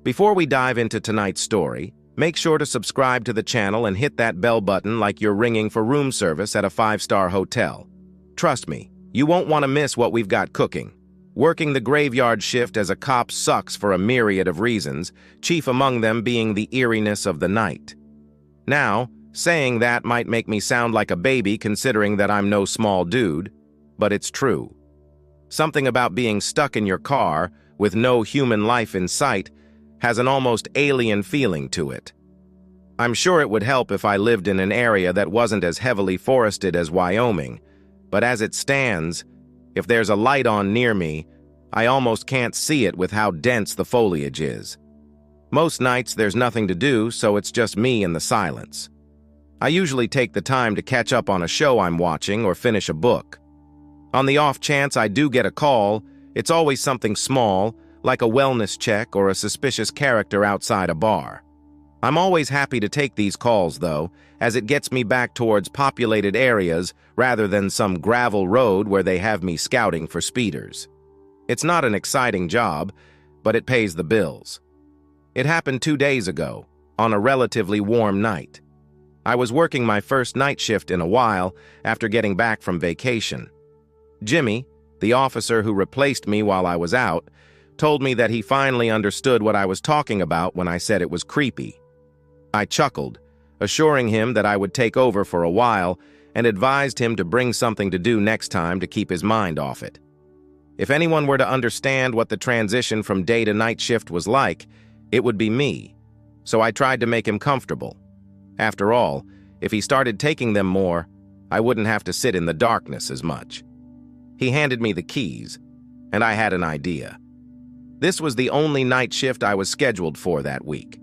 Before we dive into tonight's story, make sure to subscribe to the channel and hit that bell button like you're ringing for room service at a 5-star hotel. Trust me, you won't want to miss what we've got cooking. Working the graveyard shift as a cop sucks for a myriad of reasons, chief among them being the eeriness of the night. Now, saying that might make me sound like a baby considering that I'm no small dude, but it's true. Something about being stuck in your car with no human life in sight has an almost alien feeling to it. I'm sure it would help if I lived in an area that wasn't as heavily forested as Wyoming, but as it stands, if there's a light on near me, I almost can't see it with how dense the foliage is. Most nights there's nothing to do, so it's just me and the silence. I usually take the time to catch up on a show I'm watching or finish a book. On the off chance I do get a call, it's always something small, like a wellness check or a suspicious character outside a bar. I'm always happy to take these calls, though, as it gets me back towards populated areas rather than some gravel road where they have me scouting for speeders. It's not an exciting job, but it pays the bills. It happened 2 days ago, on a relatively warm night. I was working my first night shift in a while after getting back from vacation. Jimmy, the officer who replaced me while I was out, told me that he finally understood what I was talking about when I said it was creepy. I chuckled, assuring him that I would take over for a while and advised him to bring something to do next time to keep his mind off it. If anyone were to understand what the transition from day to night shift was like, it would be me, so I tried to make him comfortable. After all, if he started taking them more, I wouldn't have to sit in the darkness as much. He handed me the keys, and I had an idea. This was the only night shift I was scheduled for that week.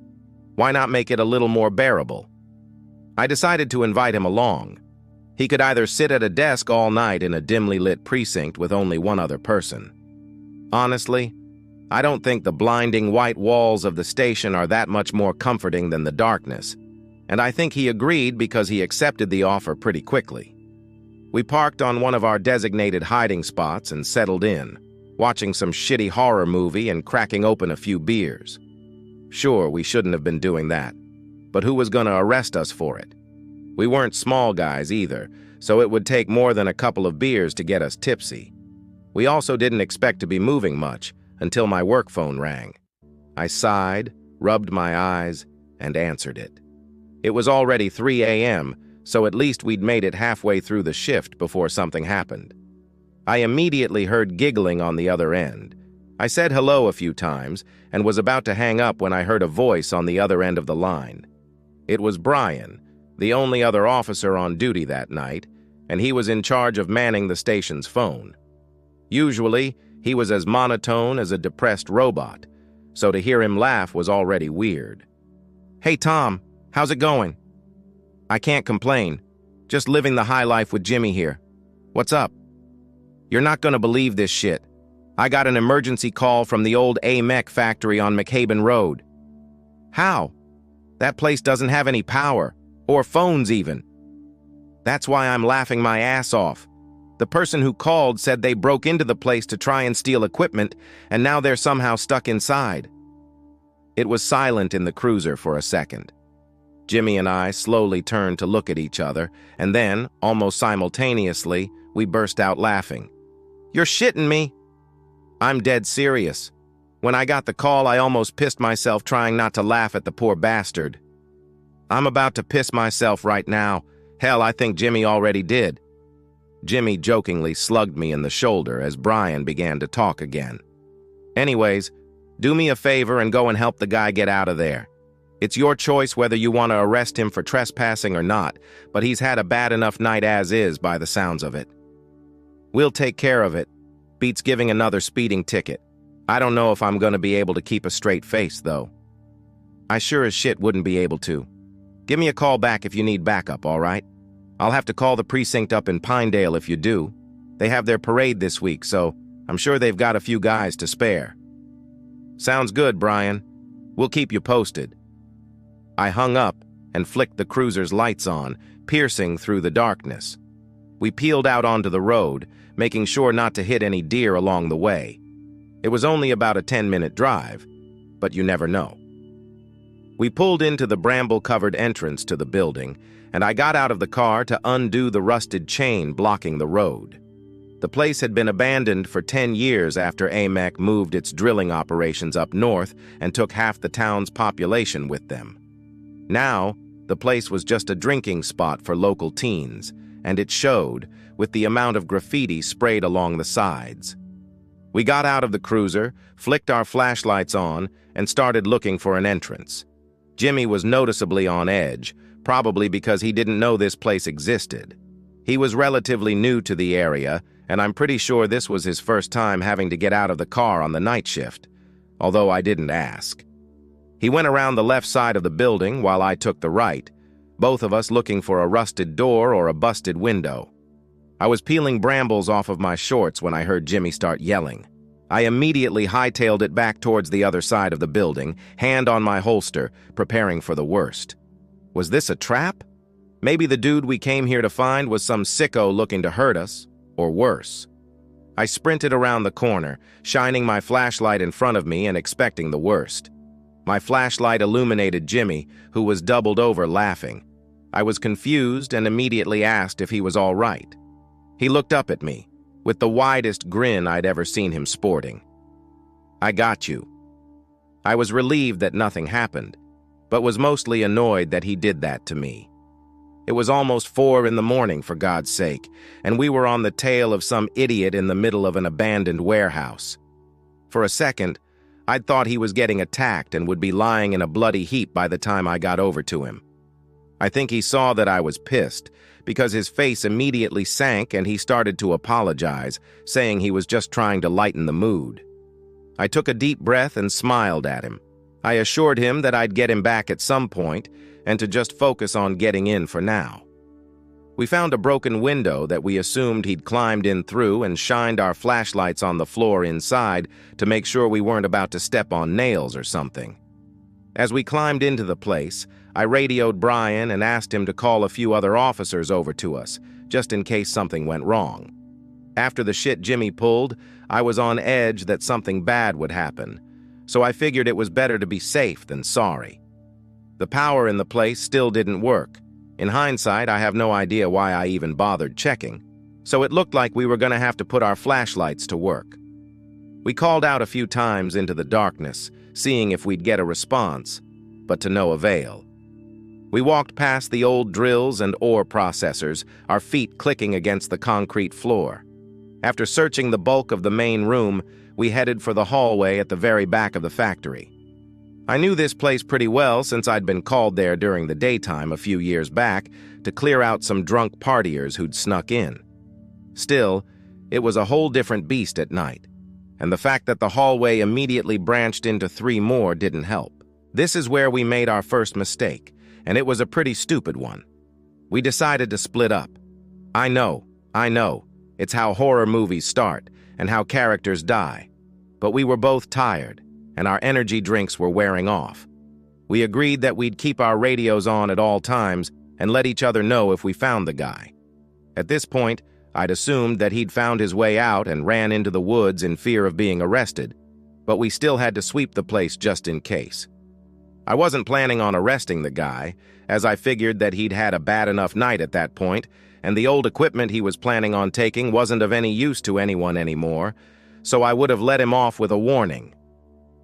Why not make it a little more bearable? I decided to invite him along. He could either sit at a desk all night in a dimly lit precinct with only one other person. Honestly, I don't think the blinding white walls of the station are that much more comforting than the darkness, and I think he agreed because he accepted the offer pretty quickly. We parked on one of our designated hiding spots and settled in, watching some shitty horror movie and cracking open a few beers. Sure, we shouldn't have been doing that, but who was going to arrest us for it? We weren't small guys either, so it would take more than a couple of beers to get us tipsy. We also didn't expect to be moving much until my work phone rang. I sighed, rubbed my eyes, and answered it. It was already 3 a.m., so at least we'd made it halfway through the shift before something happened. I immediately heard giggling on the other end. I said hello a few times and was about to hang up when I heard a voice on the other end of the line. It was Brian, the only other officer on duty that night, and he was in charge of manning the station's phone. Usually, he was as monotone as a depressed robot, so to hear him laugh was already weird. "Hey Tom, how's it going?" "I can't complain. Just living the high life with Jimmy here. What's up?" "You're not gonna believe this shit. I got an emergency call from the old AMEC factory on McCaben Road." "How? That place doesn't have any power, or phones even." "That's why I'm laughing my ass off. The person who called said they broke into the place to try and steal equipment, and now they're somehow stuck inside." It was silent in the cruiser for a second. Jimmy and I slowly turned to look at each other, and then, almost simultaneously, we burst out laughing. "You're shitting me." "I'm dead serious. When I got the call, I almost pissed myself trying not to laugh at the poor bastard." "I'm about to piss myself right now. Hell, I think Jimmy already did." Jimmy jokingly slugged me in the shoulder as Brian began to talk again. "Anyways, do me a favor and go and help the guy get out of there. It's your choice whether you want to arrest him for trespassing or not, but he's had a bad enough night as is by the sounds of it." "We'll take care of it. Beats giving another speeding ticket. I don't know if I'm going to be able to keep a straight face, though." "I sure as shit wouldn't be able to. Give me a call back if you need backup, all right? I'll have to call the precinct up in Pinedale if you do. They have their parade this week, so I'm sure they've got a few guys to spare." "Sounds good, Brian. We'll keep you posted." I hung up and flicked the cruiser's lights on, piercing through the darkness. We peeled out onto the road, making sure not to hit any deer along the way. It was only about a 10-minute drive. but you never know. We pulled into the bramble-covered entrance to the building, and I got out of the car to undo the rusted chain blocking the road. The place had been abandoned for 10 years after AMEC moved its drilling operations up north and took half the town's population with them. Now, the place was just a drinking spot for local teens, and it showed, with the amount of graffiti sprayed along the sides. We got out of the cruiser, flicked our flashlights on, and started looking for an entrance. Jimmy was noticeably on edge, probably because he didn't know this place existed. He was relatively new to the area, and I'm pretty sure this was his first time having to get out of the car on the night shift, although I didn't ask. He went around the left side of the building while I took the right, both of us looking for a rusted door or a busted window. I was peeling brambles off of my shorts when I heard Jimmy start yelling. I immediately hightailed it back towards the other side of the building, hand on my holster, preparing for the worst. Was this a trap? Maybe the dude we came here to find was some sicko looking to hurt us, or worse. I sprinted around the corner, shining my flashlight in front of me and expecting the worst. My flashlight illuminated Jimmy, who was doubled over laughing. I was confused and immediately asked if he was all right. He looked up at me, with the widest grin I'd ever seen him sporting. "I got you." I was relieved that nothing happened, but was mostly annoyed that he did that to me. It was almost 4 in the morning, for God's sake, and we were on the tail of some idiot in the middle of an abandoned warehouse. For a second, I'd thought he was getting attacked and would be lying in a bloody heap by the time I got over to him. I think he saw that I was pissed, because his face immediately sank and he started to apologize, saying he was just trying to lighten the mood. I took a deep breath and smiled at him. I assured him that I'd get him back at some point and to just focus on getting in for now. We found a broken window that we assumed he'd climbed in through and shined our flashlights on the floor inside to make sure we weren't about to step on nails or something. As we climbed into the place, I radioed Brian and asked him to call a few other officers over to us, just in case something went wrong. After the shit Jimmy pulled, I was on edge that something bad would happen, so I figured it was better to be safe than sorry. The power in the place still didn't work. In hindsight, I have no idea why I even bothered checking, so it looked like we were going to have to put our flashlights to work. We called out a few times into the darkness, seeing if we'd get a response, but to no avail. We walked past the old drills and ore processors, our feet clicking against the concrete floor. After searching the bulk of the main room, we headed for the hallway at the very back of the factory. I knew this place pretty well since I'd been called there during the daytime a few years back to clear out some drunk partiers who'd snuck in. Still, it was a whole different beast at night, and the fact that the hallway immediately branched into 3 more didn't help. This is where we made our first mistake, and it was a pretty stupid one. We decided to split up. I know, it's how horror movies start and how characters die, but we were both tired, and our energy drinks were wearing off. We agreed that we'd keep our radios on at all times and let each other know if we found the guy. At this point, I'd assumed that he'd found his way out and ran into the woods in fear of being arrested, but we still had to sweep the place just in case. I wasn't planning on arresting the guy, as I figured that he'd had a bad enough night at that point, and the old equipment he was planning on taking wasn't of any use to anyone anymore, so I would have let him off with a warning.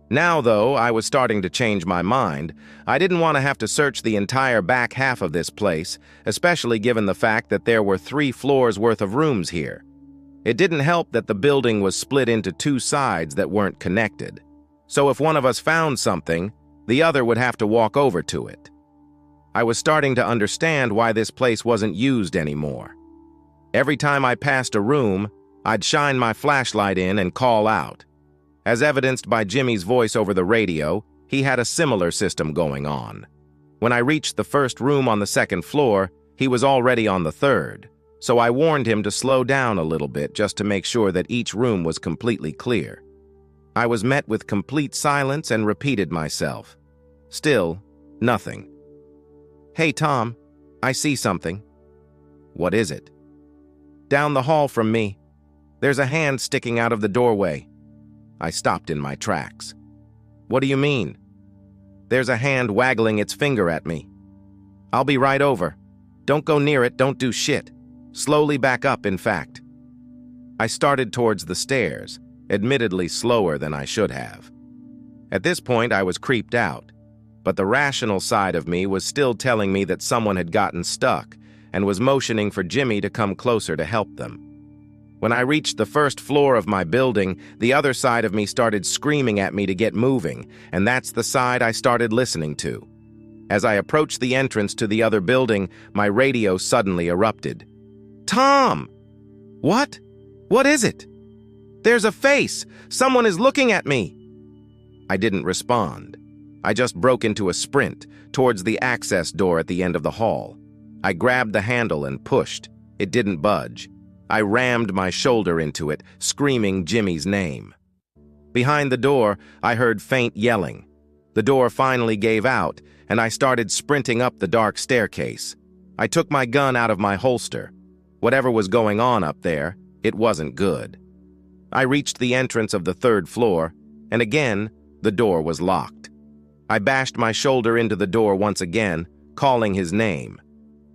Now, though, I was starting to change my mind. I didn't want to have to search the entire back half of this place, especially given the fact that there were 3 floors worth of rooms here. It didn't help that the building was split into 2 sides that weren't connected. So if one of us found something, the other would have to walk over to it. I was starting to understand why this place wasn't used anymore. Every time I passed a room, I'd shine my flashlight in and call out. As evidenced by Jimmy's voice over the radio, he had a similar system going on. When I reached the first room on the 2nd floor, he was already on the 3rd, so I warned him to slow down a little bit just to make sure that each room was completely clear. I was met with complete silence and repeated myself. Still, nothing. "Hey, Tom, I see something." "What is it?" "Down the hall from me. There's a hand sticking out of the doorway." I stopped in my tracks. What do you mean? There's a hand waggling its finger at me. I'll be right over. Don't go near it, don't do shit. Slowly back up, in fact. I started towards the stairs, admittedly slower than I should have. At this point, I was creeped out, but the rational side of me was still telling me that someone had gotten stuck and was motioning for Jimmy to come closer to help them. When I reached the first floor of my building, the other side of me started screaming at me to get moving, and that's the side I started listening to. As I approached the entrance to the other building, my radio suddenly erupted. "Tom!" "What? What is it?" "There's a face! Someone is looking at me!" I didn't respond. I just broke into a sprint towards the access door at the end of the hall. I grabbed the handle and pushed. It didn't budge. I rammed my shoulder into it, screaming Jimmy's name. Behind the door, I heard faint yelling. The door finally gave out, and I started sprinting up the dark staircase. I took my gun out of my holster. Whatever was going on up there, it wasn't good. I reached the entrance of the third floor, and again, the door was locked. I bashed my shoulder into the door once again, calling his name.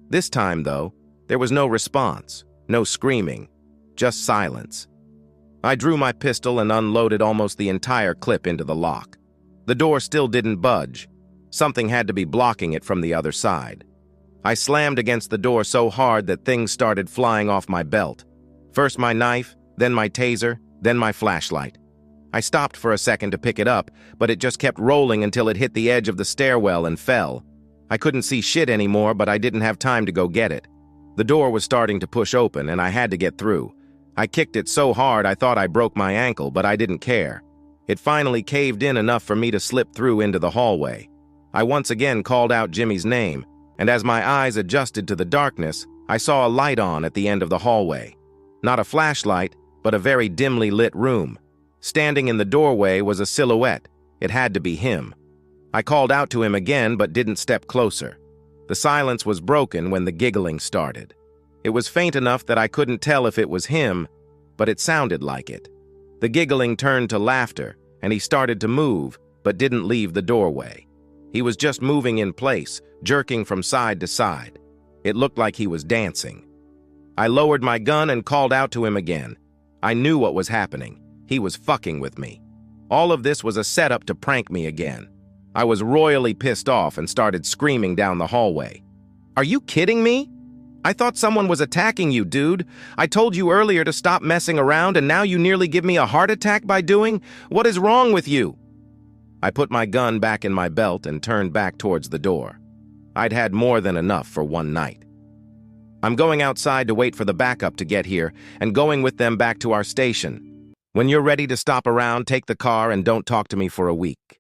This time, though, there was no response. No screaming, just silence. I drew my pistol and unloaded almost the entire clip into the lock. The door still didn't budge. Something had to be blocking it from the other side. I slammed against the door so hard that things started flying off my belt. First my knife, then my taser, then my flashlight. I stopped for a second to pick it up, but it just kept rolling until it hit the edge of the stairwell and fell. I couldn't see shit anymore, but I didn't have time to go get it. The door was starting to push open, and I had to get through. I kicked it so hard I thought I broke my ankle, but I didn't care. It finally caved in enough for me to slip through into the hallway. I once again called out Jimmy's name, and as my eyes adjusted to the darkness, I saw a light on at the end of the hallway. Not a flashlight, but a very dimly lit room. Standing in the doorway was a silhouette. It had to be him. I called out to him again, but didn't step closer. The silence was broken when the giggling started. It was faint enough that I couldn't tell if it was him, but it sounded like it. The giggling turned to laughter, and he started to move, but didn't leave the doorway. He was just moving in place, jerking from side to side. It looked like he was dancing. I lowered my gun and called out to him again. I knew what was happening. He was fucking with me. All of this was a setup to prank me again. I was royally pissed off and started screaming down the hallway. "Are you kidding me? I thought someone was attacking you, dude. I told you earlier to stop messing around, and now you nearly give me a heart attack by doing? What is wrong with you?" I put my gun back in my belt and turned back towards the door. I'd had more than enough for one night. "I'm going outside to wait for the backup to get here and going with them back to our station. When you're ready to stop around, take the car and don't talk to me for a week."